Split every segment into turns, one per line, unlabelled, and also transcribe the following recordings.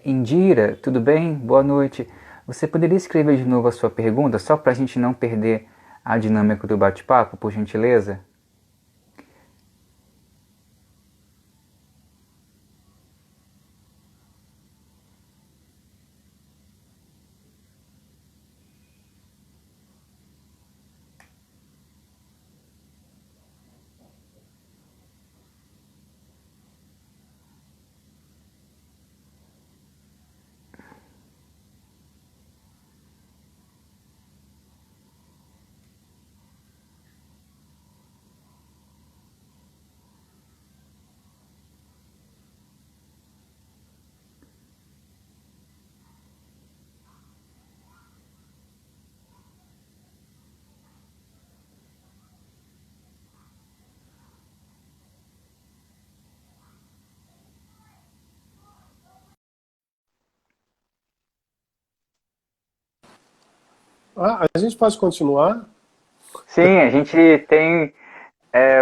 Indira, tudo bem? Boa noite. Você poderia escrever de novo a sua pergunta, só para a gente não perder a dinâmica do bate-papo, por gentileza?
Ah, a gente pode continuar?
Sim, a gente tem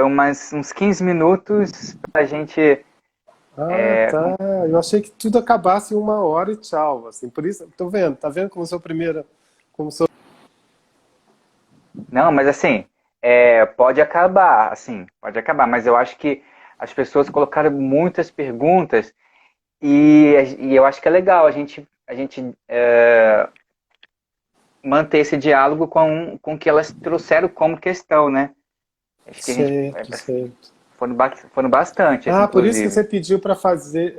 uns 15 minutos para a gente.
Ah, tá. Eu achei que tudo acabasse em 1 hora e tchau, assim. Por isso, tô vendo, tá vendo como sou a primeira, como sou...
Não, mas assim, pode acabar, assim, pode acabar, mas eu acho que as pessoas colocaram muitas perguntas e eu acho que é legal a gente manter esse diálogo com o que elas trouxeram como questão, né? Acho que a gente
Certo, certo.
foram bastantes,
Ah, por isso que
inclusive.
você pediu para fazer,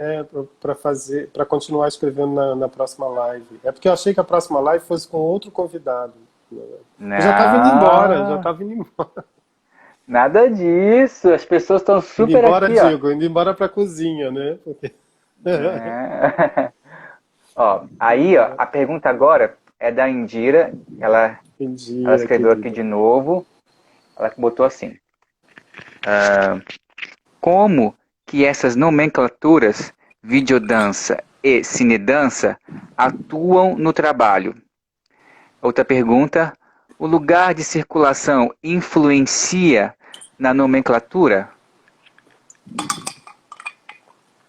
para fazer, para continuar escrevendo na próxima live. É porque eu achei que a próxima live fosse com outro convidado. Eu já estava indo embora, já
Não,
estava indo embora.
nada disso. As pessoas estão
Indo
super
embora,
aqui, ó.
digo, indo embora para a cozinha, né? Porque...
Né? Ó, aí, ó, a pergunta agora é da Indira. Ela
Mentira,
escreveu aqui
querida.
de novo. Ela botou assim: como que essas nomenclaturas, videodança e cinedança, atuam no trabalho? Outra pergunta: o lugar de circulação influencia na nomenclatura?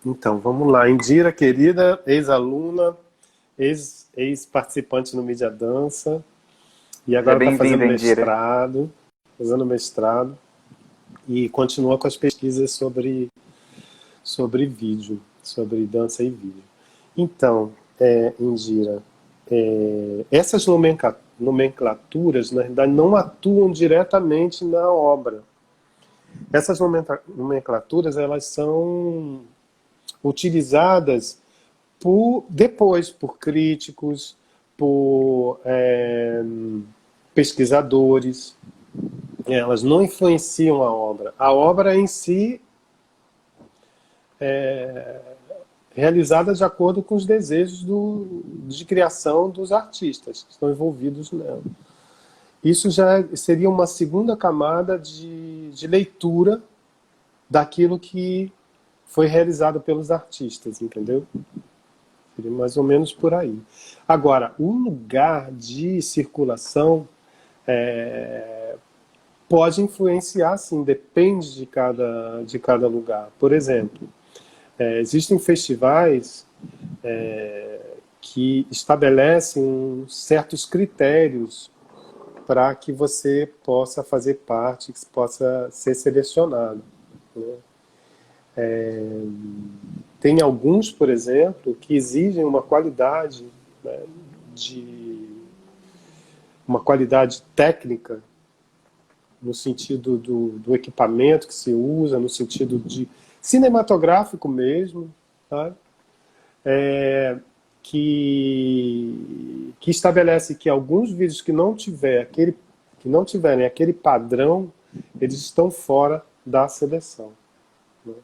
Então, vamos lá. Indira, querida, ex-aluna, ex-participante no Mídia Dança, e
Seja
agora está
bem-vinda, Indira.
fazendo mestrado, e continua com as pesquisas sobre vídeo, sobre dança e vídeo. Então, Indira, essas nomenclaturas, na verdade, não atuam diretamente na obra. Essas nomenclaturas, elas são utilizadas depois por críticos, por pesquisadores. Elas não influenciam a obra. A obra em si realizada de acordo com os desejos de criação dos artistas que estão envolvidos nela. Isso já seria uma segunda camada de leitura daquilo que foi realizado pelos artistas, entendeu? Seria mais ou menos por aí. Agora, o lugar de circulação pode influenciar, sim, depende de cada lugar. Por exemplo, existem festivais que estabelecem certos critérios para que você possa fazer parte, que possa ser selecionado. Né? Tem alguns, por exemplo, que exigem uma qualidade, né, de uma qualidade técnica no sentido do equipamento que se usa, no sentido de cinematográfico mesmo, tá? Que estabelece que alguns vídeos que não tiverem aquele padrão, eles estão fora da seleção. Né?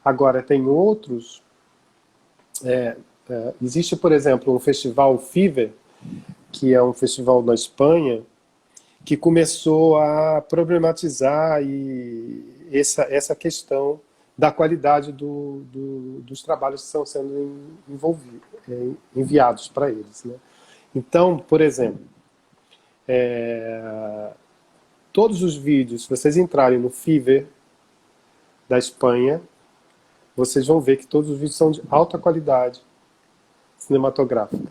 Agora, tem outros. Existe, por exemplo, um festival Fever, que é um festival na Espanha, que começou a problematizar essa questão da qualidade dos trabalhos que estão sendo enviados para eles. Né? Então, por exemplo, todos os vídeos, se vocês entrarem no Fiverr da Espanha, vocês vão ver que todos os vídeos são de alta qualidade, cinematográfica.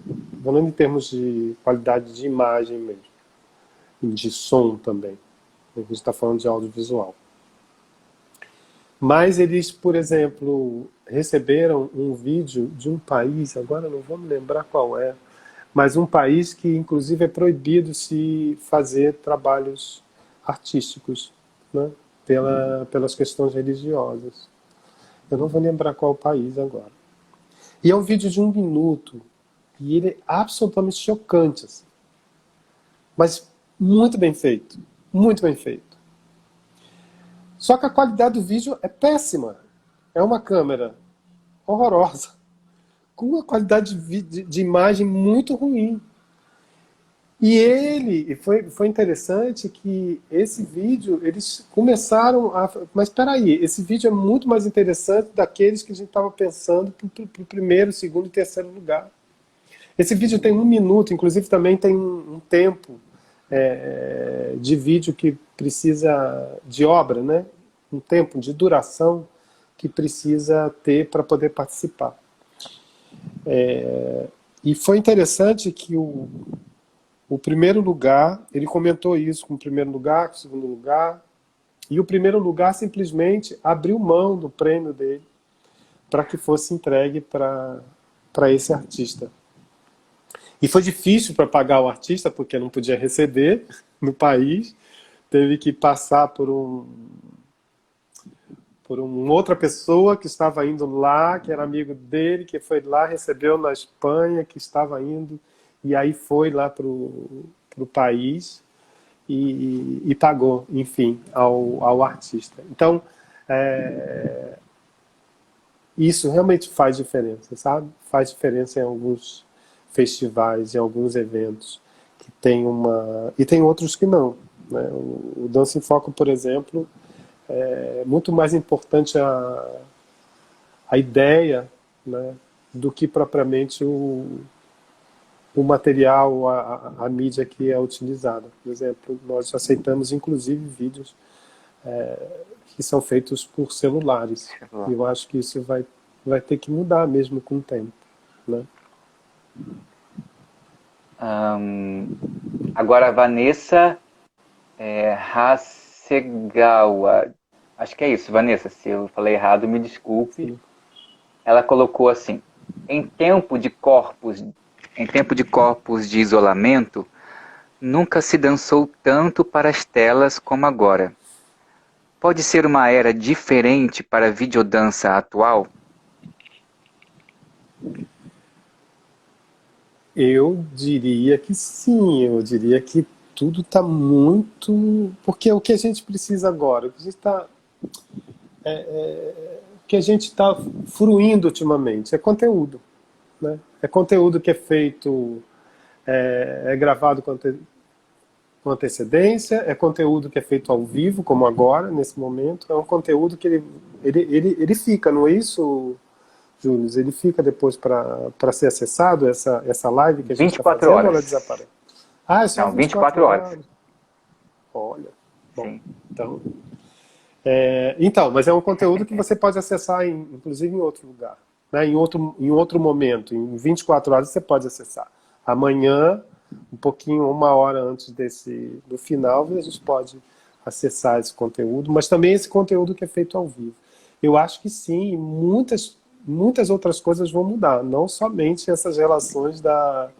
Falando em termos de qualidade de imagem mesmo, de som também. A gente está falando de audiovisual. Mas eles, por exemplo, receberam um vídeo de um país, agora não vou me lembrar qual é, mas um país que inclusive é proibido se fazer trabalhos artísticos, né, pelas questões religiosas. Eu não vou lembrar qual país agora. E é um vídeo de 1 minuto, e ele é absolutamente chocante, assim. Mas muito bem feito, muito bem feito. Só que a qualidade do vídeo é péssima. É uma câmera horrorosa, com uma qualidade de imagem muito ruim. E foi interessante que esse vídeo, eles começaram a... Mas espera aí, esse vídeo é muito mais interessante daqueles que a gente estava pensando para o primeiro, segundo e terceiro lugar. Esse vídeo tem 1 minuto, inclusive também tem um tempo de vídeo que precisa de obra, né? Um tempo de duração que precisa ter para poder participar. E foi interessante que o primeiro lugar, ele comentou isso com o primeiro lugar, com o segundo lugar, e o primeiro lugar simplesmente abriu mão do prêmio dele para que fosse entregue para esse artista. E foi difícil para pagar o artista, porque não podia receber no país, teve que passar por uma outra pessoa que estava indo lá, que era amigo dele, que foi lá, recebeu na Espanha, que estava indo, e aí foi lá para o país e pagou, enfim, ao artista. Então, isso realmente faz diferença, sabe? Faz diferença em alguns festivais, em alguns eventos que tem uma... E tem outros que não, né? O Dança em Foco, por exemplo, é muito mais importante a ideia, né, do que propriamente o material, a mídia que é utilizada. Por exemplo, nós aceitamos inclusive vídeos que são feitos por celulares. E eu acho que isso vai ter que mudar mesmo com o tempo, né?
Agora a Vanessa Hasegawa, acho que é isso, Vanessa, se eu falei errado, me desculpe.
Sim.
Ela colocou assim: em tempo de corpos de isolamento, nunca se dançou tanto para as telas como agora. Pode ser uma era diferente para a videodança atual?
Eu diria que sim, eu diria que tudo está muito... Porque o que a gente precisa agora, o que a gente está fruindo ultimamente é conteúdo, né? É conteúdo que é feito, é gravado com antecedência, é conteúdo que é feito ao vivo, como agora, nesse momento, é um conteúdo que ele fica, não é isso, Júlio? Ele fica depois para ser acessado, essa live que a gente está
24
fazendo, ou ela
horas.
desaparece? Ah, é só
Não,
24
24 horas.
horas. Olha, bom,
Sim.
então, mas é um conteúdo que você pode acessar, inclusive em outro lugar, né? Em outro momento, em 24 horas você pode acessar. Amanhã, um pouquinho, 1 hora antes do final, a gente pode acessar esse conteúdo, mas também esse conteúdo que é feito ao vivo. Eu acho que sim, muitas outras coisas vão mudar, não somente essas relações da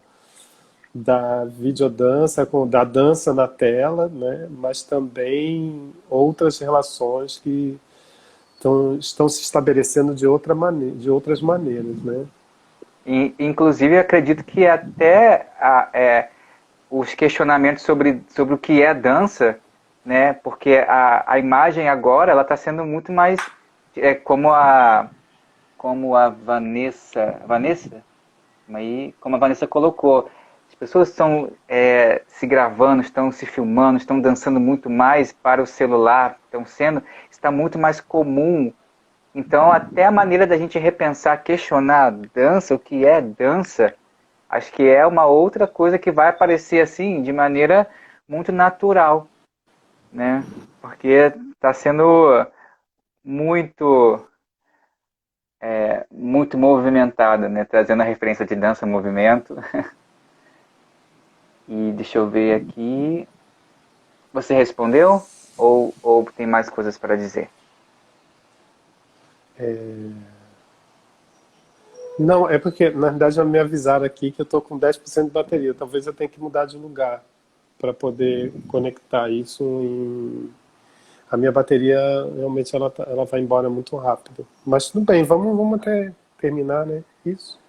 videodança, da dança na tela, né? Mas também outras relações que estão se estabelecendo de outras maneiras, né?
E, inclusive, acredito que até os questionamentos sobre o que é dança, né? Porque a imagem agora ela está sendo muito mais como a Vanessa, como a Vanessa colocou, as pessoas estão se gravando, estão se filmando, estão dançando muito mais para o celular, está muito mais comum. Então, até a maneira da gente repensar, questionar a dança, o que é dança, acho que é uma outra coisa que vai aparecer assim, de maneira muito natural, né? Porque está sendo muito muito movimentada, né? Trazendo a referência de dança movimento. E deixa eu ver aqui. Você respondeu? Ou tem mais coisas para dizer?
Não, é porque, na verdade, já me avisaram aqui que eu estou com 10% de bateria. Talvez eu tenha que mudar de lugar para poder conectar isso em... A minha bateria, realmente, ela vai embora muito rápido. Mas tudo bem, vamos até terminar, né? Isso.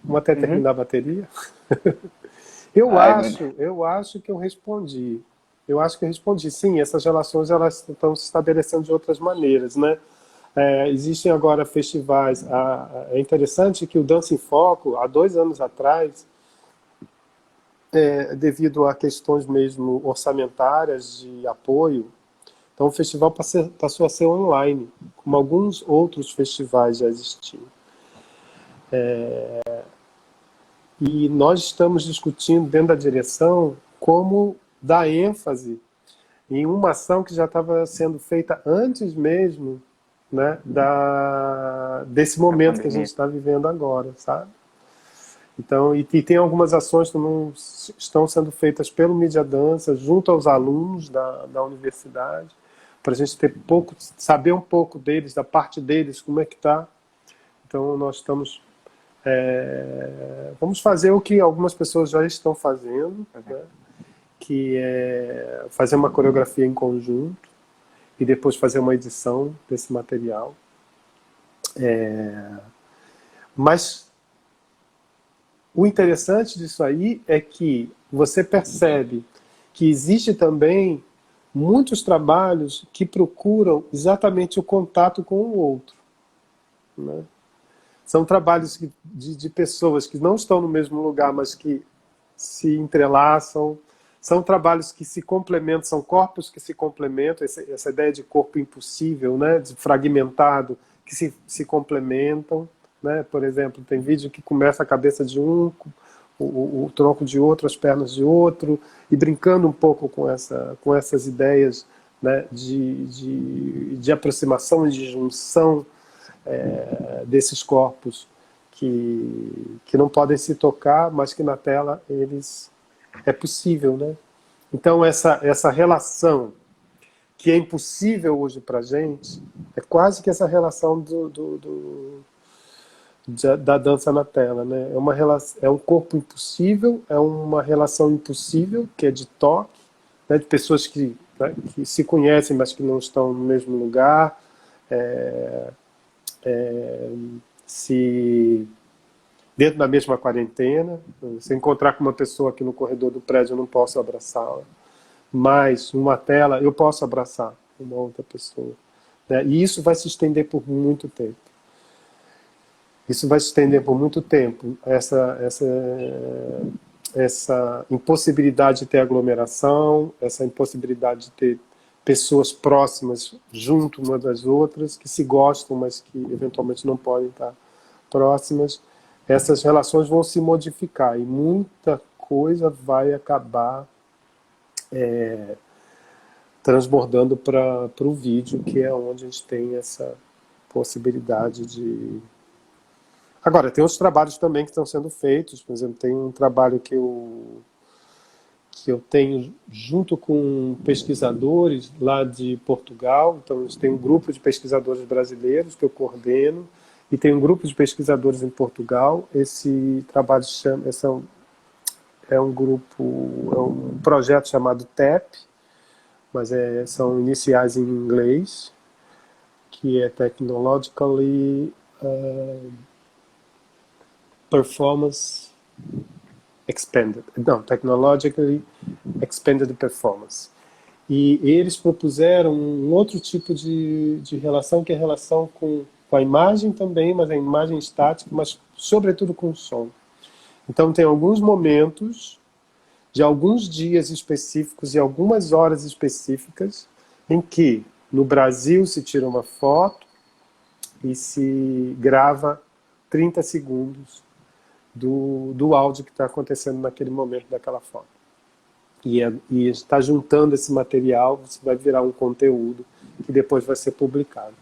Vamos até
Uhum.
terminar a bateria.
Ai, meu Deus.
Eu acho que eu respondi. Eu acho que eu respondi. Sim, essas relações elas estão se estabelecendo de outras maneiras, né? Existem agora festivais. É interessante que o Dança em Foco, há 2 anos atrás, devido a questões mesmo orçamentárias de apoio, então o festival passou a ser online, como alguns outros festivais já existiam. E nós estamos discutindo dentro da direção como dar ênfase em uma ação que já estava sendo feita antes mesmo, né, desse
A
momento que a gente
pandemia.
está vivendo agora, sabe? Então, e tem algumas ações que não estão sendo feitas pelo Mídia Dança junto aos alunos da universidade, para a gente saber um pouco deles, da parte deles, como é que está. Então, nós estamos vamos fazer o que algumas pessoas já estão fazendo, né? Que é fazer uma coreografia em conjunto e depois fazer uma edição desse material. Mas o interessante disso aí é que você percebe que existe também muitos trabalhos que procuram exatamente o contato com o outro, né? São trabalhos de pessoas que não estão no mesmo lugar, mas que se entrelaçam. São trabalhos que se complementam, são corpos que se complementam, essa ideia de corpo impossível, né, de fragmentado, que se complementam. Né? Por exemplo, tem vídeo que começa a cabeça de um, o tronco de outro, as pernas de outro, e brincando um pouco com essas ideias, né, de aproximação e de junção desses corpos que não podem se tocar, mas que na tela eles é possível, né? Então essa relação que é impossível hoje para a gente é quase que essa relação da dança na tela, né? É um corpo impossível, é uma relação impossível que é de toque, né? De pessoas né, que se conhecem, mas que não estão no mesmo lugar. Se dentro da mesma quarentena, se encontrar com uma pessoa aqui no corredor do prédio, eu não posso abraçá-la, mas numa tela eu posso abraçar uma outra pessoa, né? E isso vai se estender por muito tempo. Isso vai se estender por muito tempo, essa impossibilidade de ter aglomeração, essa impossibilidade de ter pessoas próximas junto umas das outras, que se gostam, mas que eventualmente não podem estar próximas. Essas relações vão se modificar e muita coisa vai acabar transbordando para o vídeo, que é onde a gente tem essa possibilidade de... Agora, tem outros trabalhos também que estão sendo feitos. Por exemplo, tem um trabalho que eu tenho junto com pesquisadores lá de Portugal. Então, a gente tem um grupo de pesquisadores brasileiros que eu coordeno e tem um grupo de pesquisadores em Portugal. Esse trabalho é um grupo, é um projeto chamado TEP, mas são iniciais em inglês, que é Technologically Performance Expanded. Não, Technologically Expanded Performance. E eles propuseram um outro tipo de relação, que é a relação com a imagem também, mas a imagem estática, mas sobretudo com o som. Então tem alguns momentos de alguns dias específicos e algumas horas específicas em que no Brasil se tira uma foto e se grava 30 segundos do áudio que está acontecendo naquele momento daquela foto. E está juntando esse material, isso vai virar um conteúdo que depois vai ser publicado.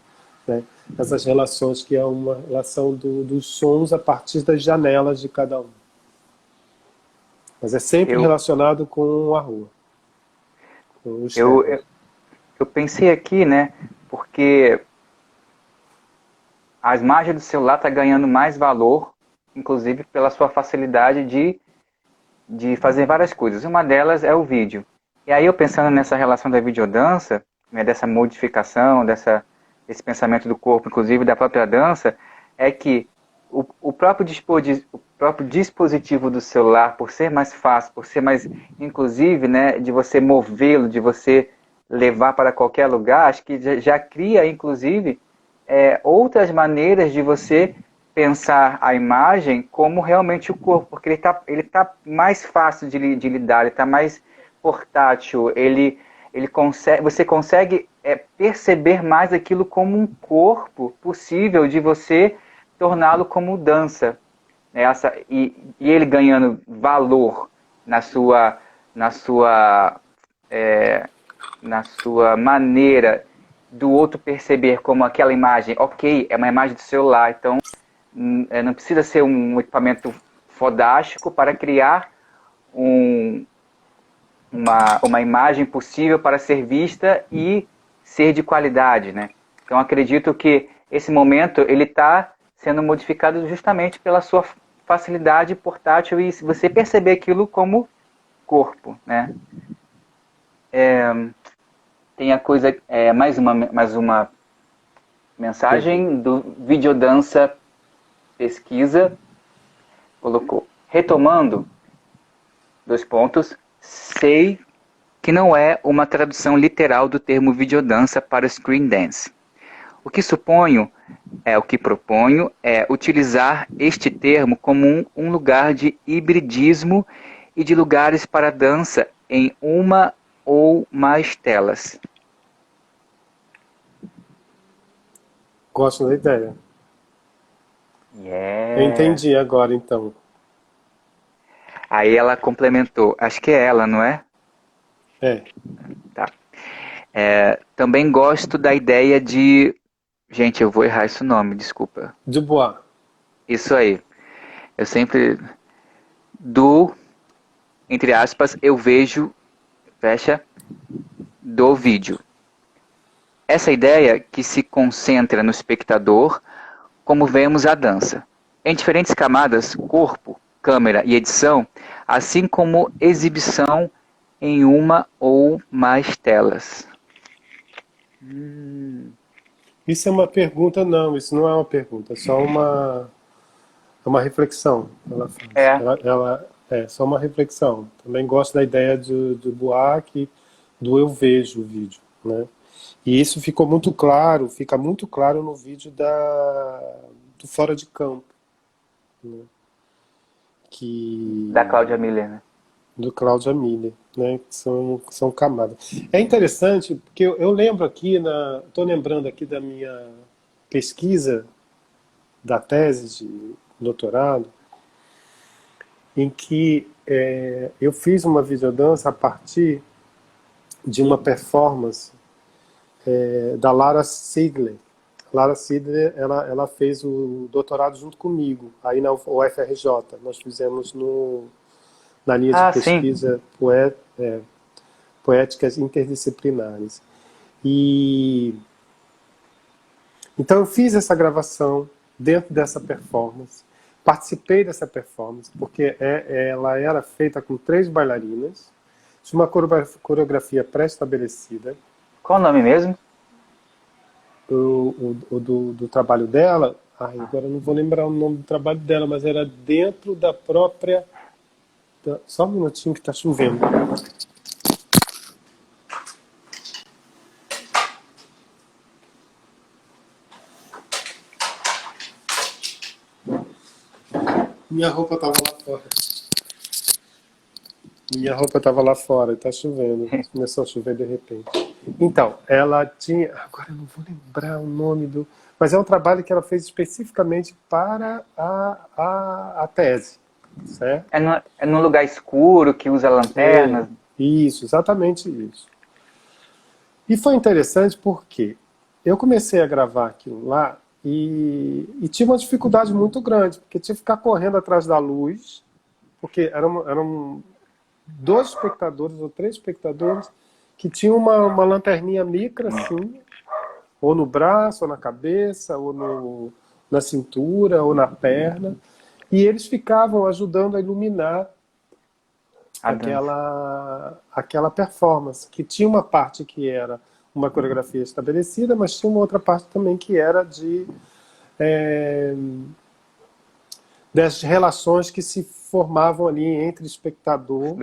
né? Essas relações que é uma relação dos sons a partir das janelas de cada um. Mas é sempre
Eu,
relacionado com a rua, com os
eu,
tetos.
eu, eu pensei aqui, né? Porque a imagem do celular está ganhando mais valor, inclusive pela sua facilidade de fazer várias coisas. Uma delas é o vídeo. E aí eu pensando nessa relação da videodança, né, dessa modificação, desse pensamento do corpo, inclusive da própria dança, é que o próprio dispositivo do celular, por ser mais fácil, por ser mais, inclusive, né, de você movê-lo, de você levar para qualquer lugar, acho que já cria, inclusive, outras maneiras de você pensar a imagem como realmente o corpo, porque ele tá mais fácil de lidar, ele está mais portátil, ele consegue, você consegue perceber mais aquilo como um corpo possível de você torná-lo como dança. E ele ganhando valor na sua, na sua, na sua maneira do outro perceber como aquela imagem, ok, é uma imagem do celular, então não precisa ser um equipamento fodástico para criar um, uma imagem possível para ser vista e ser de qualidade, né? Então acredito que esse momento ele está sendo modificado justamente pela sua facilidade portátil e se você perceber aquilo como corpo, né? Tem a coisa, mais uma mensagem do Videodança Pesquisa, colocou, retomando, dois pontos, sei que não é uma tradução literal do termo videodança para screen dance. O que proponho é utilizar este termo como um lugar de hibridismo e de lugares para dança em uma ou mais telas.
Gosto da ideia. Eu
Yeah.
entendi agora, então.
Aí ela complementou, acho que é ela, não é?
É,
Tá. Também gosto da ideia de... Gente, eu vou errar esse nome, desculpa.
Dubois.
Isso aí. Eu sempre... Do, entre aspas, eu vejo, fecha, do vídeo. Essa ideia que se concentra no espectador, como vemos a dança. Em diferentes camadas, corpo, câmera e edição, assim como exibição em uma ou mais telas.
Isso é uma pergunta? Não, isso não é uma pergunta, é só uma reflexão. Ela faz.
É,
Ela é só uma reflexão. Também gosto da ideia do Buarque, do eu vejo o vídeo, né? E isso ficou muito claro, fica muito claro no vídeo do Fora de Campo, né?
da
Que
Cláudia Miller, né?
do Cláudia Miller, né? Que são camadas. É interessante porque eu lembro aqui estou lembrando aqui da minha pesquisa da tese de doutorado, em que eu fiz uma videodança a partir de uma performance da Lara Sigler. Lara Sigler, ela fez o doutorado junto comigo, aí na UFRJ. Nós fizemos na linha de
Ah, sim.
pesquisa poéticas interdisciplinares. E então eu fiz essa gravação dentro dessa performance, participei dessa performance, porque ela era feita com 3 bailarinas, de uma coreografia pré-estabelecida.
Qual o nome mesmo?
Do trabalho dela, agora eu não vou lembrar o nome do trabalho dela, mas era dentro da própria... Só um minutinho que está chovendo. Minha roupa estava lá fora. Minha roupa estava lá fora e está chovendo. Começou a chover de repente. Então, ela tinha... Agora eu não vou lembrar o nome do... Mas é um trabalho que ela fez especificamente para a tese, certo?
É num lugar escuro, que usa lanternas.
Isso, exatamente isso. E foi interessante porque eu comecei a gravar aquilo lá e tinha uma dificuldade muito grande, porque tinha que ficar correndo atrás da luz, porque eram dois espectadores ou três espectadores que tinham uma lanterninha micra, assim, ou no braço, ou na cabeça, ou na cintura, ou na perna, e eles ficavam ajudando a iluminar
A dança.
aquela performance, que tinha uma parte que era uma coreografia estabelecida, mas tinha uma outra parte também que era é, das relações que se formavam ali entre espectador,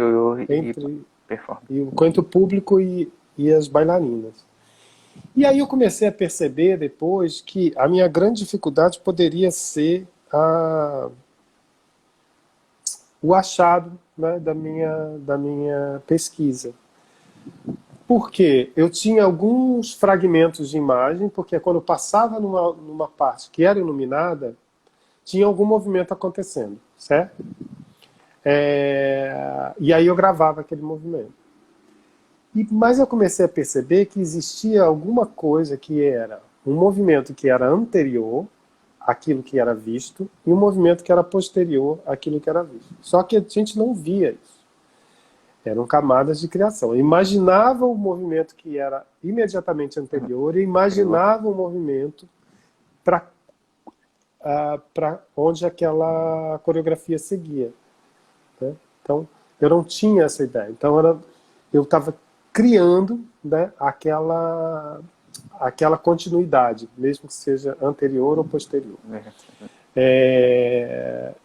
E
entre,
performance.
entre o público e as bailarinas. E aí eu comecei a perceber depois que a minha grande dificuldade poderia ser o achado, né, da minha pesquisa. Porque eu tinha alguns fragmentos de imagem, porque quando eu passava numa parte que era iluminada, tinha algum movimento acontecendo, certo? E aí eu gravava aquele movimento. Mas eu comecei a perceber que existia alguma coisa que era um movimento que era anterior àquilo que era visto e um movimento que era posterior àquilo que era visto. Só que a gente não via isso. Eram camadas de criação. Eu imaginava o movimento que era imediatamente anterior e imaginava o movimento para onde aquela coreografia seguia. Né? Então, eu não tinha essa ideia. Então, eu estava criando, né, aquela continuidade, mesmo que seja anterior ou posterior.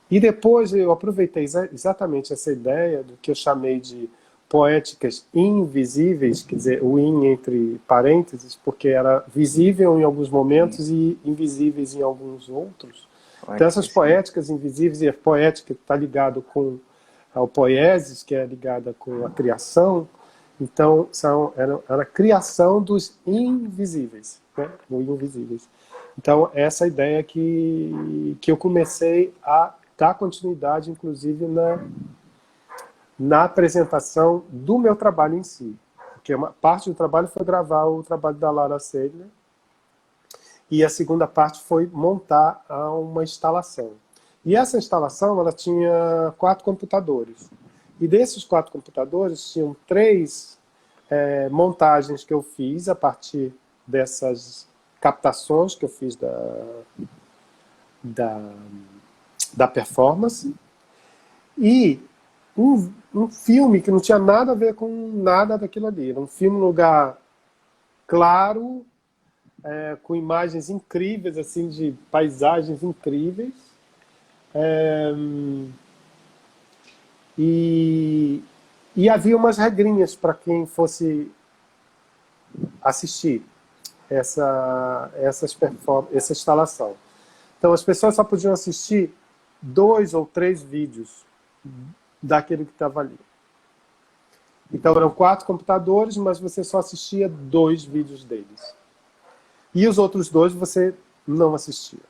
E depois eu aproveitei exatamente essa ideia do que eu chamei de poéticas invisíveis, quer dizer, o in entre parênteses, porque era visível em alguns momentos e invisíveis em alguns outros. Então essas poéticas invisíveis, e a poética está ligado com ao poiesis, que é ligada com a criação, então era a criação dos invisíveis, né? Ou invisíveis. Então essa ideia que eu comecei a dar continuidade, inclusive na apresentação do meu trabalho em si. Porque uma parte do trabalho foi gravar o trabalho da Lara Seidler, e a segunda parte foi montar uma instalação. E essa instalação, ela tinha 4 computadores. E desses 4 computadores, tinham 3 montagens que eu fiz a partir dessas captações que eu fiz da performance, e um filme que não tinha nada a ver com nada daquilo ali. Era um filme num lugar claro, com imagens incríveis, assim, de paisagens incríveis. E havia umas regrinhas para quem fosse assistir essa instalação. Então as pessoas só podiam assistir 2 ou 3 vídeos daquele que estava ali. Então eram 4 computadores, mas você só assistia 2 vídeos deles. E os outros 2 você não assistia.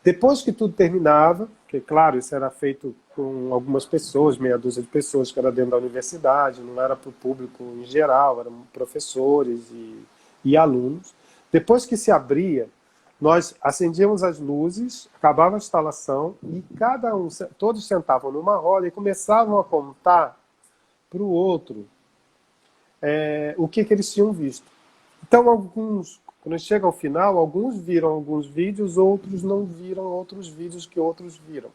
Depois que tudo terminava, que claro, isso era feito com algumas pessoas, meia dúzia de pessoas que era dentro da universidade, não era para o público em geral, eram professores e alunos. Depois que se abria, nós acendíamos as luzes, acabava a instalação e todos sentavam numa roda e começavam a contar para o outro o que eles tinham visto. Então, quando chega ao final, alguns viram alguns vídeos, outros não viram outros vídeos que outros viram.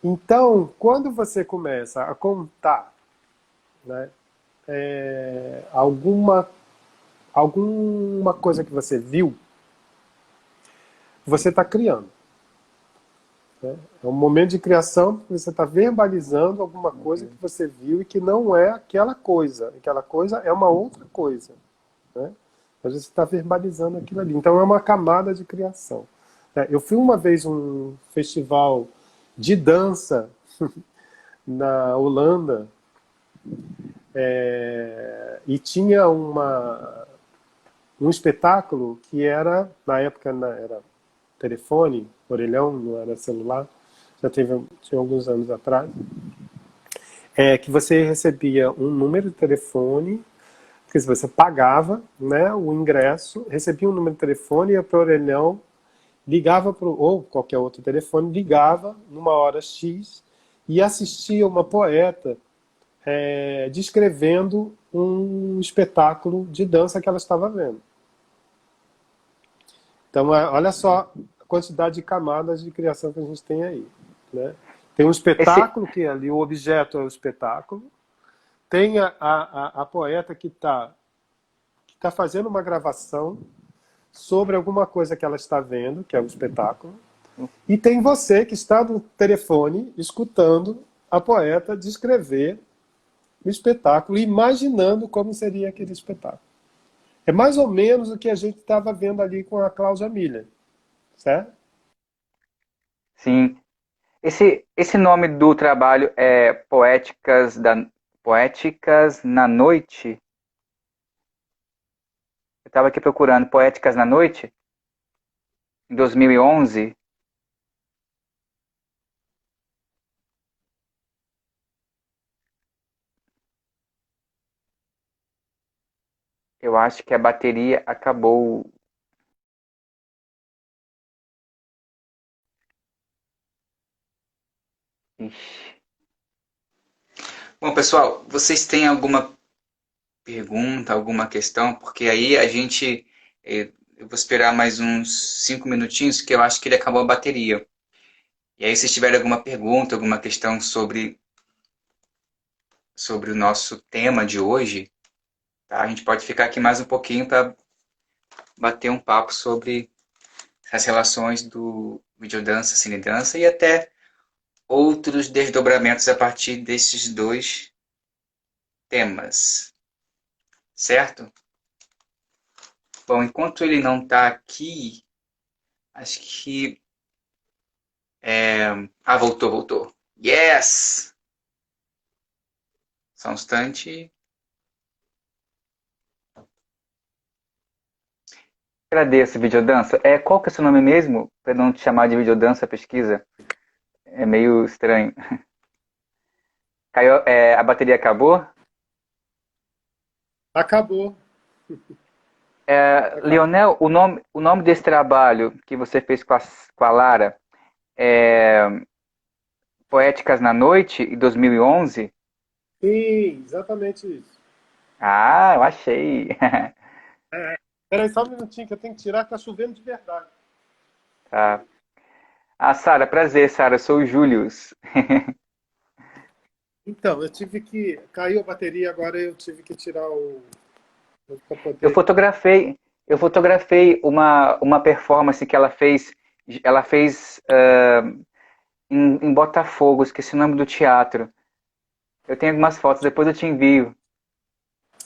Então, quando você começa a contar, né, alguma coisa que você viu, você está criando. Né? É um momento de criação porque você está verbalizando alguma coisa que você viu e que não é aquela coisa. Aquela coisa é uma outra coisa. Né? Mas você está verbalizando aquilo ali. Então é uma camada de criação. Eu fui uma vez um festival de dança na Holanda e tinha um espetáculo que era, na época era telefone, orelhão, não era celular, tinha alguns anos atrás, que você recebia um número de telefone Porque se você pagava, né, o ingresso, recebia um número de telefone, ia para o orelhão, ligava para ou qualquer outro telefone, ligava numa hora X e assistia uma poeta descrevendo um espetáculo de dança que ela estava vendo. Então, olha só a quantidade de camadas de criação que a gente tem aí. Né? Tem um
Esse,
espetáculo, que ali o objeto é o espetáculo. Tem a poeta que tá fazendo uma gravação sobre alguma coisa que ela está vendo, que é o espetáculo. E tem você que está no telefone escutando a poeta descrever o espetáculo, imaginando como seria aquele espetáculo. É mais ou menos o que a gente estava vendo ali com a Cláudia Miller, certo?
sim. Esse nome do trabalho é Poéticas na Noite? Eu estava aqui procurando Poéticas na Noite, em 2011. Eu acho que a bateria acabou. Ixi. Bom, pessoal, vocês têm alguma pergunta, alguma questão? Porque aí a gente. Eu vou esperar mais uns 5 minutinhos, que eu acho que ele acabou a bateria. E aí, se tiver alguma pergunta, alguma questão sobre o nosso tema de hoje, tá? A gente pode ficar aqui mais um pouquinho para bater um papo sobre as relações do videodança, cinedança e até outros desdobramentos a partir desses dois temas, certo? Bom, enquanto ele não está aqui, acho que... Ah, voltou. Yes! Só um instante. Agradeço, videodança. Qual que é o seu nome mesmo? Para não te chamar de videodança pesquisa. É meio estranho. Caiu, a bateria acabou?
Acabou. Acabou.
Leonel, o nome desse trabalho que você fez com a Lara é Poéticas na Noite, em 2011?
Sim, exatamente isso.
Ah, eu achei.
Peraí, só um minutinho que eu tenho que tirar, que tá chovendo de verdade.
Tá. Ah, Sara, prazer, Sara. Eu sou o Július.
Então, eu tive que. Caiu a bateria, agora eu tive que tirar o. Para
Eu
poder.
fotografei, eu fotografei uma performance que ela fez em Botafogo, esqueci o nome do teatro. Eu tenho algumas fotos, depois eu te envio.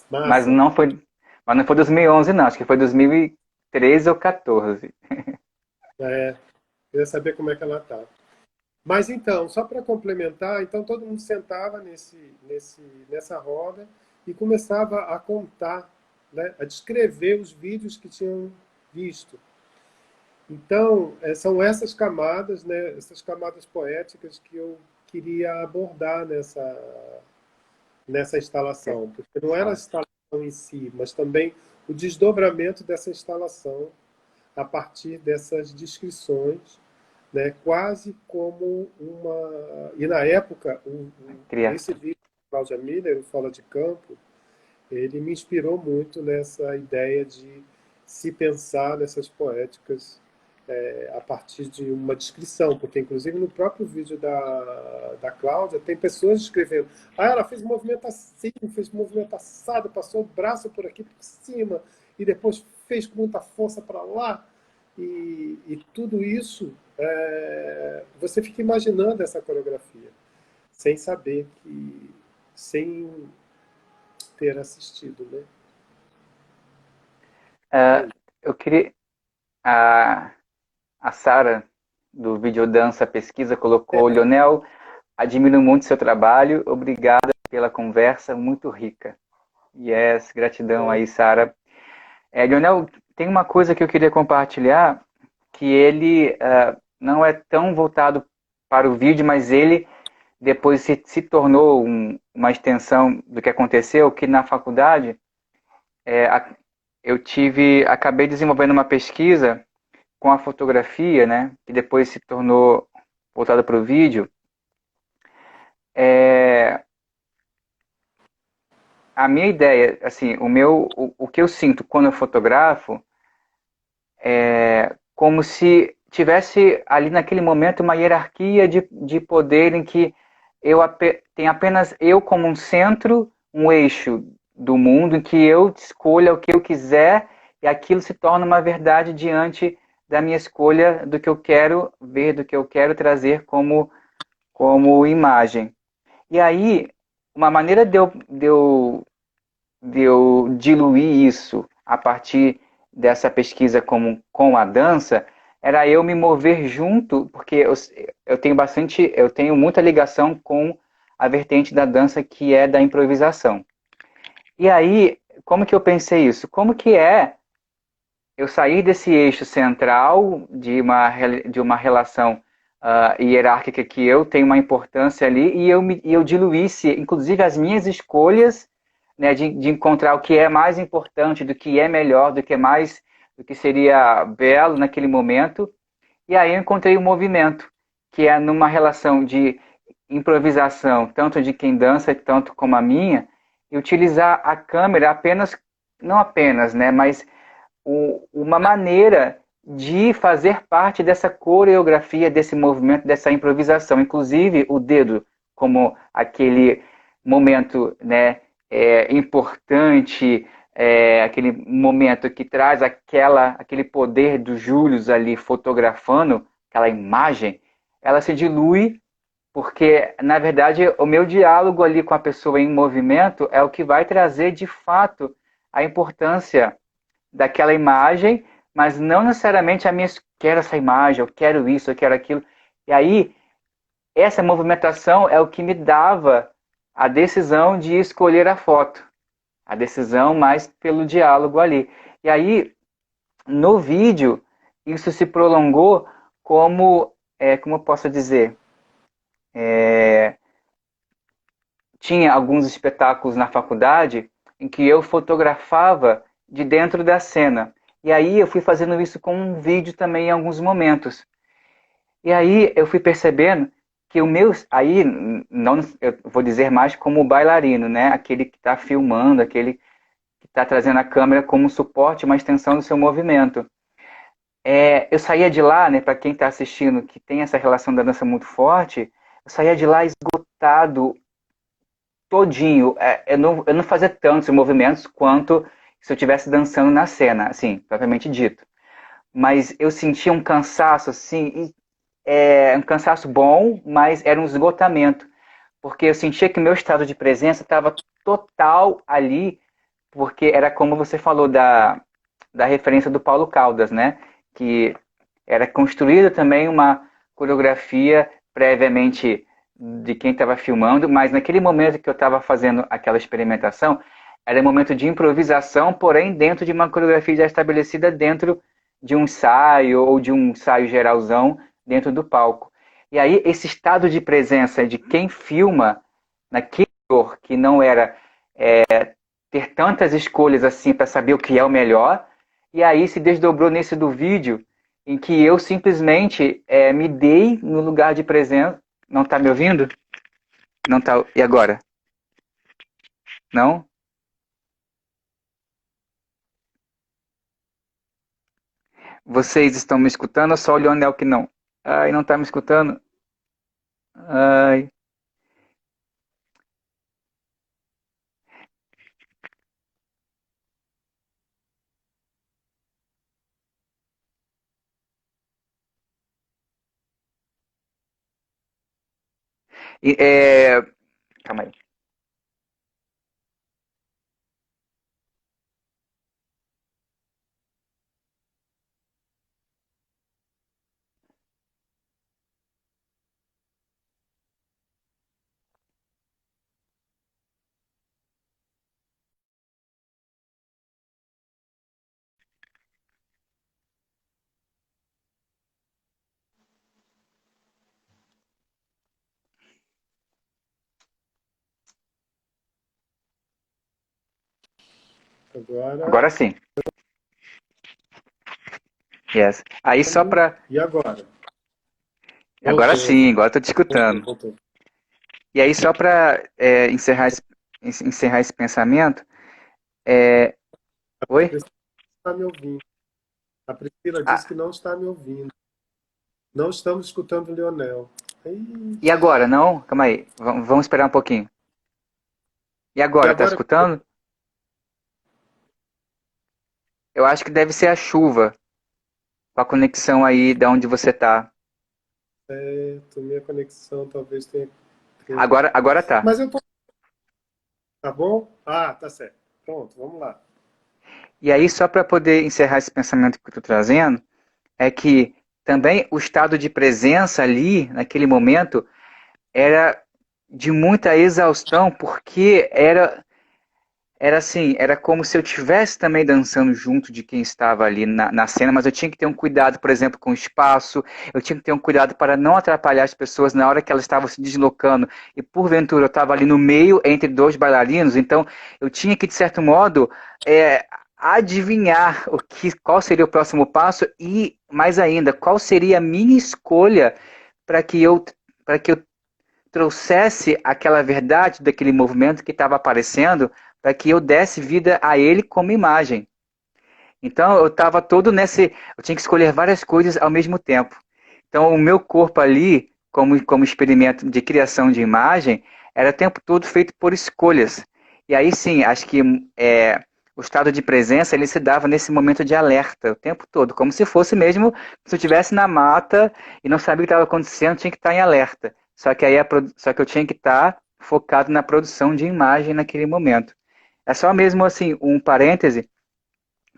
Mas
Massa.
não foi, mas não foi 2011 não, acho que foi 2013 ou 14.
É, queria saber como é que ela tá. Mas então, só para complementar, então todo mundo sentava nessa roda e começava a contar, né, a descrever os vídeos que tinham visto. Então, são essas camadas, né, essas camadas poéticas que eu queria abordar nessa instalação, porque não era a instalação em si, mas também o desdobramento dessa instalação a partir dessas descrições, né, quase como uma... E na época, esse
Criação.
vídeo de Cláudia Miller, o Fala de Campo, ele me inspirou muito nessa ideia de se pensar nessas poéticas a partir de uma descrição, porque inclusive no próprio vídeo da Cláudia tem pessoas escrevendo, ela fez um movimento assim, fez um movimento assado, passou o braço por aqui por cima e depois fez com muita força para lá e tudo isso você fica imaginando essa coreografia sem saber que sem ter assistido, né? É
Ah,
isso.
eu queria. A, a Sara, do Videodança Pesquisa, colocou: Leonel, admiro muito seu trabalho, obrigada pela conversa muito rica. Yes, gratidão aí, Sara. Leonel, tem uma coisa que eu queria compartilhar, que ele não é tão voltado para o vídeo, mas ele depois se tornou uma extensão do que aconteceu, que na faculdade acabei desenvolvendo uma pesquisa com a fotografia, né, que depois se tornou voltada para o vídeo. É, a minha ideia, assim, o que eu sinto quando eu fotografo é como se tivesse ali naquele momento uma hierarquia de poder em que tem apenas eu como um centro, um eixo do mundo em que eu escolha o que eu quiser e aquilo se torna uma verdade diante da minha escolha do que eu quero ver, do que eu quero trazer como imagem. E aí, uma maneira de eu diluir isso a partir dessa pesquisa com a dança era eu me mover junto, porque eu tenho muita ligação com a vertente da dança que é da improvisação. E aí, como que eu pensei isso? Como que é eu sair desse eixo central de uma relação hierárquica que eu tenho uma importância ali e eu diluísse, inclusive, as minhas escolhas, né, de encontrar o que é mais importante, do que é melhor, do que seria belo naquele momento. E aí eu encontrei o movimento, que é numa relação de improvisação, tanto de quem dança, tanto como a minha, e utilizar a câmera apenas, não apenas, né, mas uma maneira de fazer parte dessa coreografia, desse movimento, dessa improvisação. Inclusive, o dedo, como aquele momento, né, importante, aquele momento que traz aquele poder do Júlio ali fotografando aquela imagem, ela se dilui porque, na verdade, o meu diálogo ali com a pessoa em movimento é o que vai trazer, de fato, a importância daquela imagem, mas não necessariamente a minha, quero essa imagem, eu quero isso, eu quero aquilo. E aí, essa movimentação é o que me dava a decisão de escolher a foto. A decisão mais pelo diálogo ali. E aí, no vídeo, isso se prolongou como eu posso dizer, tinha alguns espetáculos na faculdade em que eu fotografava de dentro da cena. E aí eu fui fazendo isso com um vídeo também em alguns momentos. E aí eu fui percebendo que o meu, aí não, eu vou dizer mais como bailarino, né? Aquele que está filmando, aquele que está trazendo a câmera como suporte, uma extensão do seu movimento. Eu saía de lá, né? Para quem está assistindo, que tem essa relação da dança muito forte, eu saía de lá esgotado todinho. Eu não fazia tantos movimentos quanto se eu estivesse dançando na cena, assim, propriamente dito. Mas eu sentia um cansaço, assim, um cansaço bom, mas era um esgotamento, porque eu sentia que meu estado de presença estava total ali, porque era como você falou da referência do Paulo Caldas, né? Que era construída também uma coreografia previamente de quem estava filmando, mas naquele momento que eu estava fazendo aquela experimentação, era um momento de improvisação, porém dentro de uma coreografia já estabelecida dentro de um ensaio ou de um ensaio geralzão dentro do palco. E aí esse estado de presença de quem filma naquele que não era ter tantas escolhas assim para saber o que é o melhor, e aí se desdobrou nesse do vídeo em que eu simplesmente me dei no lugar de presença. Não está me ouvindo? Não tá. E agora? Não? Vocês estão me escutando ou só o Lionel que não? Ai, não está me escutando? Ai. E, calma aí.
Agora,
Agora sim. Yes. Aí só para.
e agora?
Agora
Voltou,
sim, agora estou te
voltou,
escutando.
voltou.
E aí só para encerrar esse pensamento. É...
A
Oi?
Priscila está me ouvindo. A Priscila disse
Ah,
que não está me ouvindo. Não estamos escutando o Leonel. Ih,
e agora? Não? Calma aí. Vamos esperar um pouquinho. E
e
agora? Tá
agora,
escutando? Eu acho que deve ser a chuva. Com a conexão aí de onde você tá.
minha conexão talvez tenha.
Agora tá.
Mas eu tô. Tá bom? Ah, tá certo. Pronto, vamos lá.
E aí, só para poder encerrar esse pensamento que eu estou trazendo, é que também o estado de presença ali, naquele momento, era de muita exaustão, porque era assim, era como se eu estivesse também dançando junto de quem estava ali na cena, mas eu tinha que ter um cuidado, por exemplo, com o espaço, eu tinha que ter um cuidado para não atrapalhar as pessoas na hora que elas estavam se deslocando, e porventura eu estava ali no meio entre dois bailarinos, então eu tinha que, de certo modo, adivinhar qual seria o próximo passo e, mais ainda, qual seria a minha escolha para que eu trouxesse aquela verdade daquele movimento que estava aparecendo para que eu desse vida a ele como imagem. Então eu estava todo nesse. Eu tinha que escolher várias coisas ao mesmo tempo. Então o meu corpo ali, como experimento de criação de imagem, era o tempo todo feito por escolhas. E aí sim, acho que o estado de presença ele se dava nesse momento de alerta o tempo todo, como se fosse mesmo se eu estivesse na mata e não sabia o que estava acontecendo, tinha que estar em alerta. Só que eu tinha que estar focado na produção de imagem naquele momento. É só mesmo assim um parêntese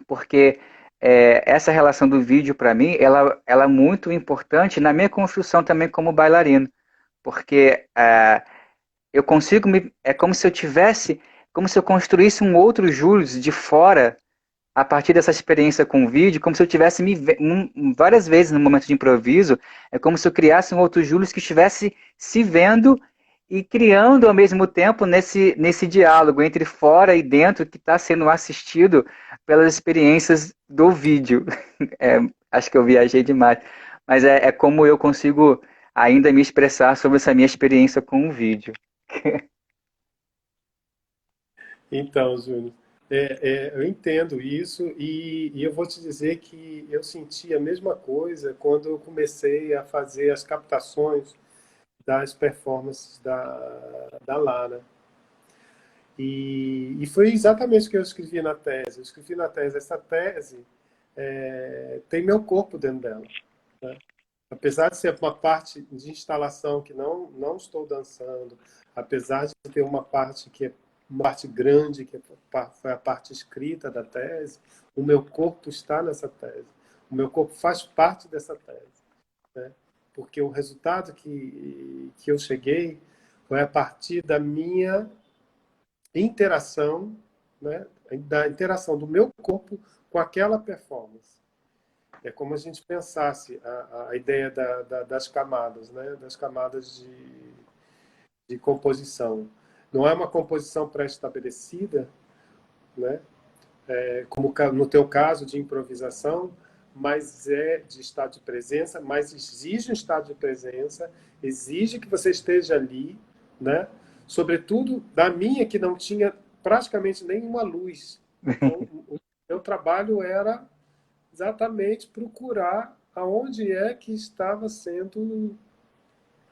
porque essa relação do vídeo para mim, ela é muito importante na minha construção também como bailarino, porque eu consigo é como se eu tivesse, como se eu construísse um outro Júlio de fora a partir dessa experiência com o vídeo, como se eu tivesse várias vezes no momento de improviso, é como se eu criasse um outro Júlio que estivesse se vendo e criando ao mesmo tempo nesse diálogo entre fora e dentro que está sendo assistido pelas experiências do vídeo. É, acho que eu viajei demais, mas é como eu consigo ainda me expressar sobre essa minha experiência com o vídeo.
Então, Júnior, eu entendo isso e eu vou te dizer que eu senti a mesma coisa quando eu comecei a fazer as captações das performances da Lara. E foi exatamente o que eu escrevi na tese. Eu escrevi na tese, essa tese tem meu corpo dentro dela. Né? Apesar de ser uma parte de instalação que não estou dançando, apesar de ter uma parte que é uma parte grande, que foi a parte escrita da tese, o meu corpo está nessa tese. O meu corpo faz parte dessa tese. Né? Porque o resultado que eu cheguei foi a partir da minha interação, né? Da interação do meu corpo com aquela performance. É como a gente pensasse a ideia das camadas, né? Das camadas de composição. Não é uma composição pré-estabelecida, né? Como no teu caso de improvisação, mas é de estado de presença, mas exige um estado de presença, exige que você esteja ali, né? Sobretudo da minha, que não tinha praticamente nenhuma luz. Então, o meu trabalho era exatamente procurar aonde é que estava sendo,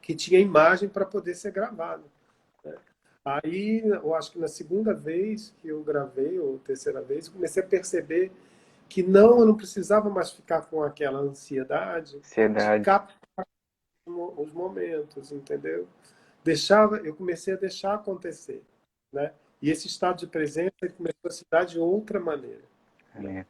que tinha imagem para poder ser gravado. Né? Aí, eu acho que na segunda vez que eu gravei, ou terceira vez, eu comecei a perceber que não, eu não precisava mais ficar com aquela ansiedade de
Ansiedade.
captar os momentos, entendeu? Eu comecei a deixar acontecer, né? E esse estado de presença ele começou a se dar de outra maneira, né?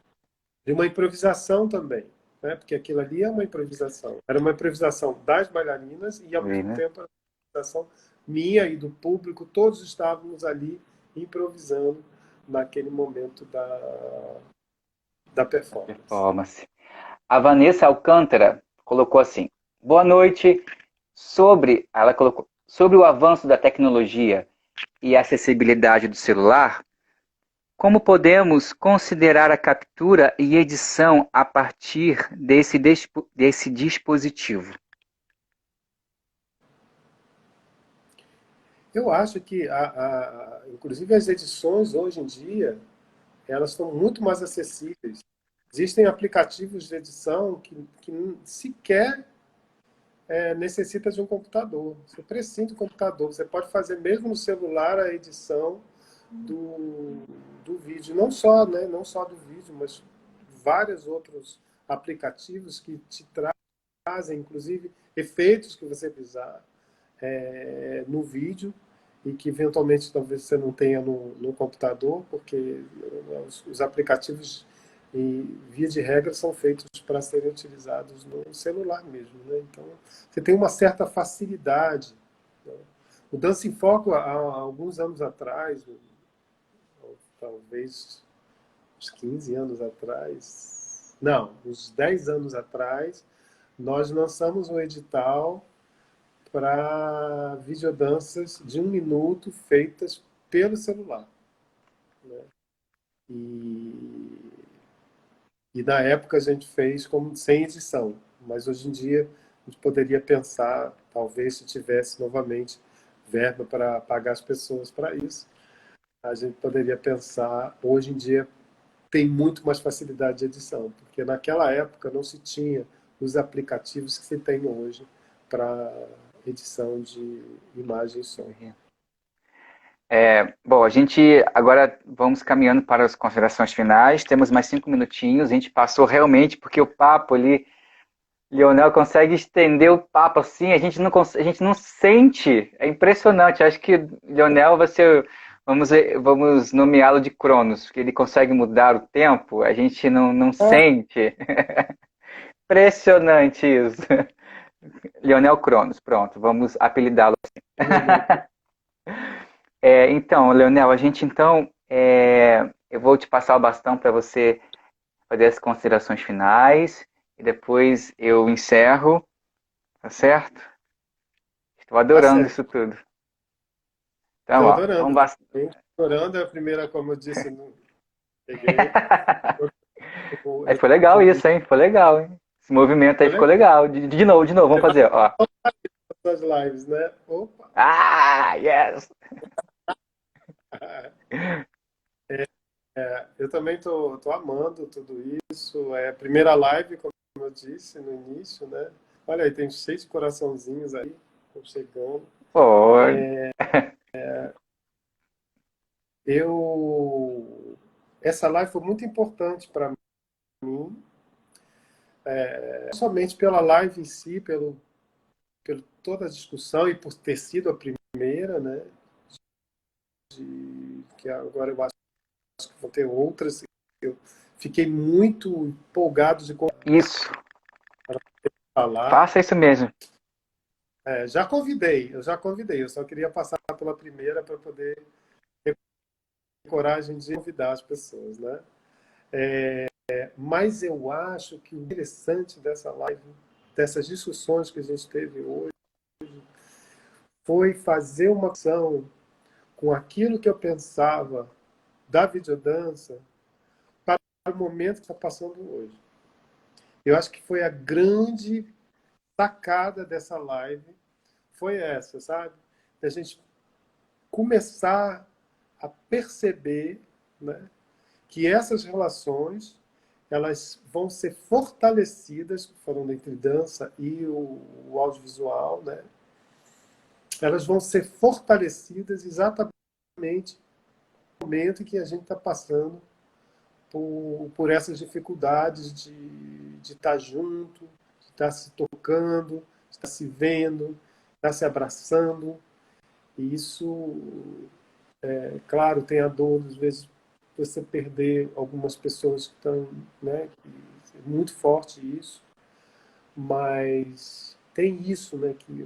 De uma improvisação também, né? Porque aquilo ali é uma improvisação. Era uma improvisação das bailarinas e, ao mesmo
Né?
tempo, uma improvisação minha e do público. Todos estávamos ali improvisando naquele momento da performance.
Performance. A Vanessa Alcântara colocou assim: Boa noite. Ela colocou sobre o avanço da tecnologia e a acessibilidade do celular. Como podemos considerar a captura e edição a partir desse dispositivo?
Eu acho que, inclusive, as edições hoje em dia, elas estão muito mais acessíveis. Existem aplicativos de edição que sequer necessita de um computador. Você precisa de um computador. Você pode fazer mesmo no celular a edição do vídeo. Não só, né, não só do vídeo, mas vários outros aplicativos que te trazem, inclusive, efeitos que você precisar no vídeo e que eventualmente talvez você não tenha no computador, porque os aplicativos, via de regra, são feitos para serem utilizados no celular mesmo, né? Então, você tem uma certa facilidade, né? O Dança em Foco, há alguns anos atrás, talvez uns 15 anos atrás, não, uns 10 anos atrás, nós lançamos um edital para videodanças de 1 minuto feitas pelo celular, né? E, e na época a gente fez como sem edição, mas hoje em dia a gente poderia pensar, talvez se tivesse novamente verba para pagar as pessoas para isso, a gente poderia pensar, hoje em dia tem muito mais facilidade de edição, porque naquela época não se tinha os aplicativos que se tem hoje para edição de imagem e som.
Bom, a gente agora vamos caminhando para as considerações finais. Temos mais 5 minutinhos. A gente passou realmente porque o papo ali, Lionel consegue estender o papo assim. A gente não sente. É impressionante. Acho que Lionel vai ser, vamos nomeá-lo de Cronos, porque ele consegue mudar o tempo. A gente não sente. Impressionante isso. Lionel Cronos, pronto. Vamos apelidá-lo. Então, Leonel, a gente eu vou te passar o bastão para você fazer as considerações finais e depois eu encerro, tá certo? Estou
Tá
adorando isso
certo.
tudo. Então,
Estou
ó,
adorando
vamos
também. Adorando é a primeira, como eu disse, não peguei. Eu
Foi legal
tô-
isso, hein? Foi legal, hein? Esse movimento aí
Foi
ficou
legal.
legal. De novo, vamos
Você vai
fazer, ó.
para as lives, né? Opa!
Ah, yes!
Eu também tô amando tudo isso. É a primeira live, como eu disse no início, né? Olha aí, tem 6 coraçãozinhos aí, estão chegando.
Foi.
Essa live foi muito importante para mim, não somente pela live em si, pelo toda a discussão e por ter sido a primeira, né? Que agora eu acho que vão ter outras. Eu fiquei muito empolgado de
Isso.
falar.
Faça isso mesmo.
Eu já convidei, eu só queria passar pela primeira para poder ter coragem de convidar as pessoas, né? Mas eu acho que o interessante dessa live, dessas discussões que a gente teve hoje, foi fazer uma ação com aquilo que eu pensava da videodança para o momento que está passando hoje. Eu acho que foi a grande sacada dessa live, foi essa, sabe? Da gente começar a perceber, né, que essas relações elas vão ser fortalecidas, falando entre dança e o audiovisual, né? Elas vão ser fortalecidas exatamente no momento em que a gente está passando por essas dificuldades de estar junto, de estar se tocando, de estar se vendo, de estar se abraçando. E isso, claro, tem a dor, às vezes, você perder algumas pessoas que estão, né, é muito forte isso, mas tem isso, né, que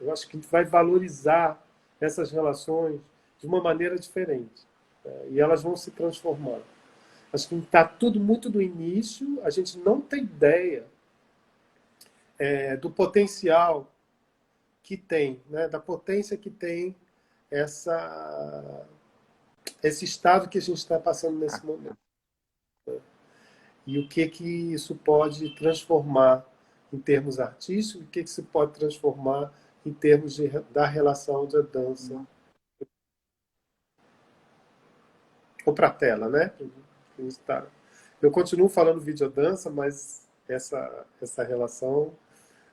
eu acho que a gente vai valorizar essas relações de uma maneira diferente, né, e elas vão se transformar. Acho que está tudo muito do início, a gente não tem ideia do potencial que tem, né, da potência que tem essa esse estado que a gente está passando nesse momento. E o que isso pode transformar em termos artísticos, o que isso pode transformar em termos da relação da dança. Ou para a tela, né? Eu continuo falando videodança, mas essa relação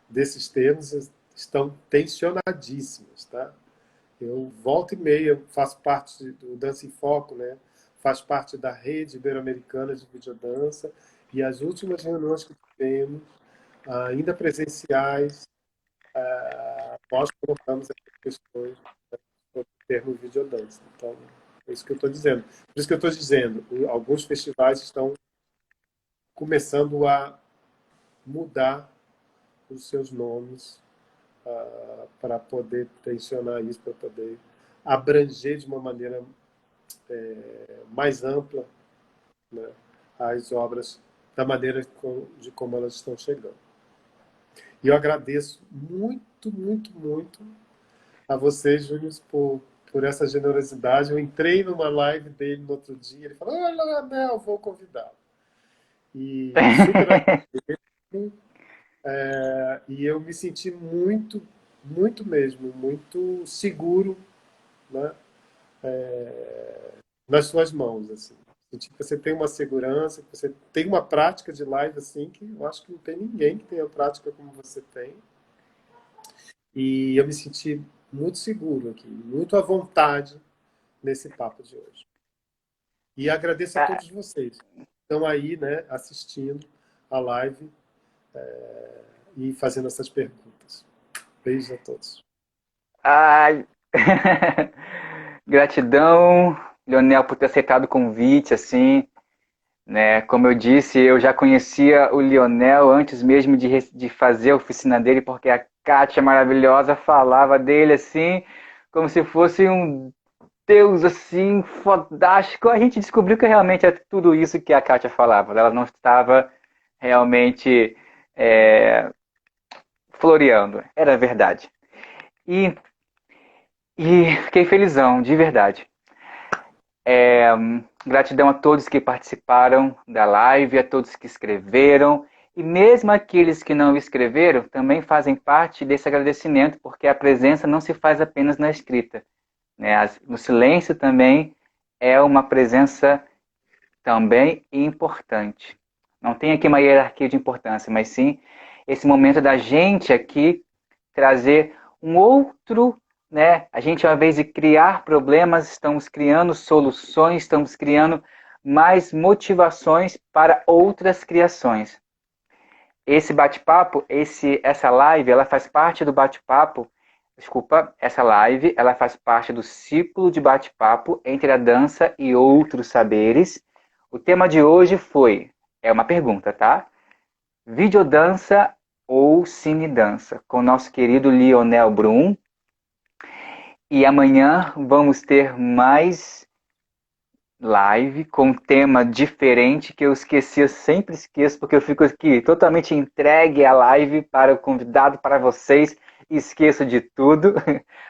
desses termos estão tensionadíssimos, tá? Eu volta e meia faço parte do Dança em Foco, né? Faz parte da rede ibero-americana de videodança, e as últimas reuniões que tivemos, ainda presenciais, nós colocamos essas questões sobre o termo videodança. Então, é isso que eu estou dizendo. Por isso que eu estou dizendo, alguns festivais estão começando a mudar os seus nomes para poder tensionar isso, para poder abranger de uma maneira mais ampla, né, as obras da maneira de como elas estão chegando. E eu agradeço muito, muito, muito a você, Júnior, por essa generosidade. Eu entrei numa live dele no outro dia, ele falou: olha, Leonel, vou convidá-lo. E super agradeço. E eu me senti muito, muito mesmo, muito seguro, né, nas suas mãos, assim. Senti que você tem uma segurança, que você tem uma prática de live assim, que eu acho que não tem ninguém que tenha prática como você tem. E eu me senti muito seguro aqui, muito à vontade nesse papo de hoje. E agradeço a todos vocês que estão aí, né, assistindo a live e fazendo essas perguntas. Beijos a todos.
Ai. Gratidão, Leonel, por ter aceitado o convite, assim, né? Como eu disse, eu já conhecia o Leonel antes mesmo de fazer a oficina dele, porque a Kátia maravilhosa falava dele assim, como se fosse um deus assim, fodástico. A gente descobriu que realmente é tudo isso que a Kátia falava. Ela não estava realmente floreando, era verdade. E, e fiquei felizão, de verdade. Gratidão a todos que participaram da live, a todos que escreveram, e mesmo aqueles que não escreveram também fazem parte desse agradecimento, porque a presença não se faz apenas na escrita, né? No silêncio também é uma presença também importante. Não tem aqui uma hierarquia de importância, mas sim esse momento da gente aqui trazer um outro, né? A gente, ao invés de criar problemas, estamos criando soluções, estamos criando mais motivações para outras criações. Esse bate-papo, essa live, ela faz parte do bate-papo. Desculpa, essa live, ela faz parte do ciclo de bate-papo entre a dança e outros saberes. O tema de hoje é uma pergunta, tá? Videodança ou cinedança, com o nosso querido Lionel Brum. E amanhã vamos ter mais live com um tema diferente que eu esqueci, eu sempre esqueço, porque eu fico aqui totalmente entregue à live para o convidado, para vocês, e esqueço de tudo.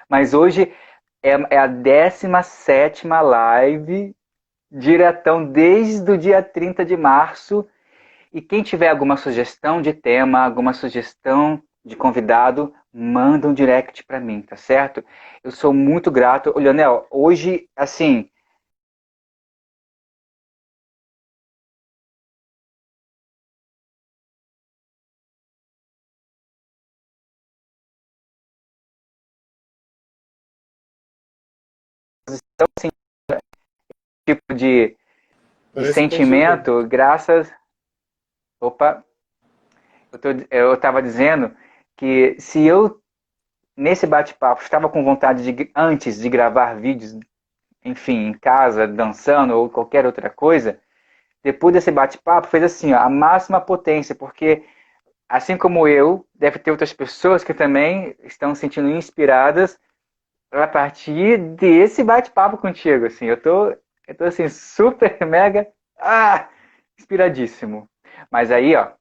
Mas hoje é a 17ª live, diretão desde o dia 30 de março. E quem tiver alguma sugestão de tema, alguma sugestão de convidado, manda um direct para mim, tá certo? Eu sou muito grato. Ô, Leonel, hoje, assim, então, assim, tipo de
Parece que congelou.
sentimento, graças. Opa, eu estava dizendo que se eu, nesse bate-papo, estava com vontade de, antes de gravar vídeos, enfim, em casa, dançando ou qualquer outra coisa, depois desse bate-papo, fez assim, ó, a máxima potência, porque assim como eu, deve ter outras pessoas que também estão se sentindo inspiradas a partir desse bate-papo contigo, assim. Eu tô assim super mega inspiradíssimo. Mas aí, ó,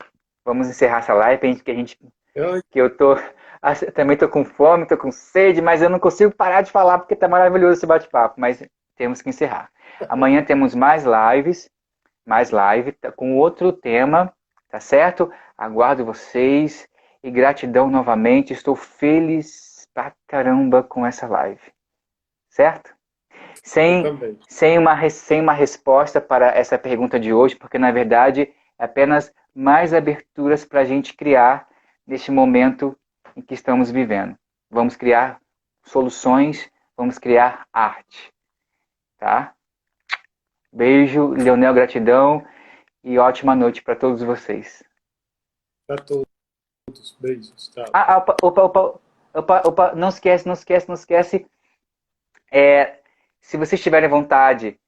vamos encerrar essa live
Eu,
que eu tô também tô com fome, tô com sede, mas eu não consigo parar de falar porque tá maravilhoso esse bate-papo, mas temos que encerrar. Amanhã temos mais lives, mais live, com outro tema, tá certo? Aguardo vocês e gratidão novamente. Estou feliz pra caramba com essa live, certo?
Eu
Sem,
também.
sem uma resposta para essa pergunta de hoje, porque na verdade é apenas mais aberturas para a gente criar neste momento em que estamos vivendo. Vamos criar soluções, vamos criar arte, tá? Beijo, Leonel, gratidão e ótima noite para todos vocês.
Para todos. Beijos. Tchau.
Opa, não esquece, não esquece, não esquece. Se vocês tiverem vontade,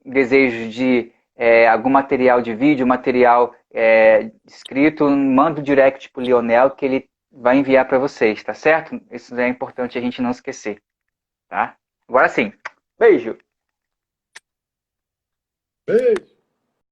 desejo de algum material de vídeo, material escrito, manda o direct pro Lionel que ele vai enviar para vocês, tá certo? Isso é importante a gente não esquecer, tá? Agora sim, beijo!
Beijo.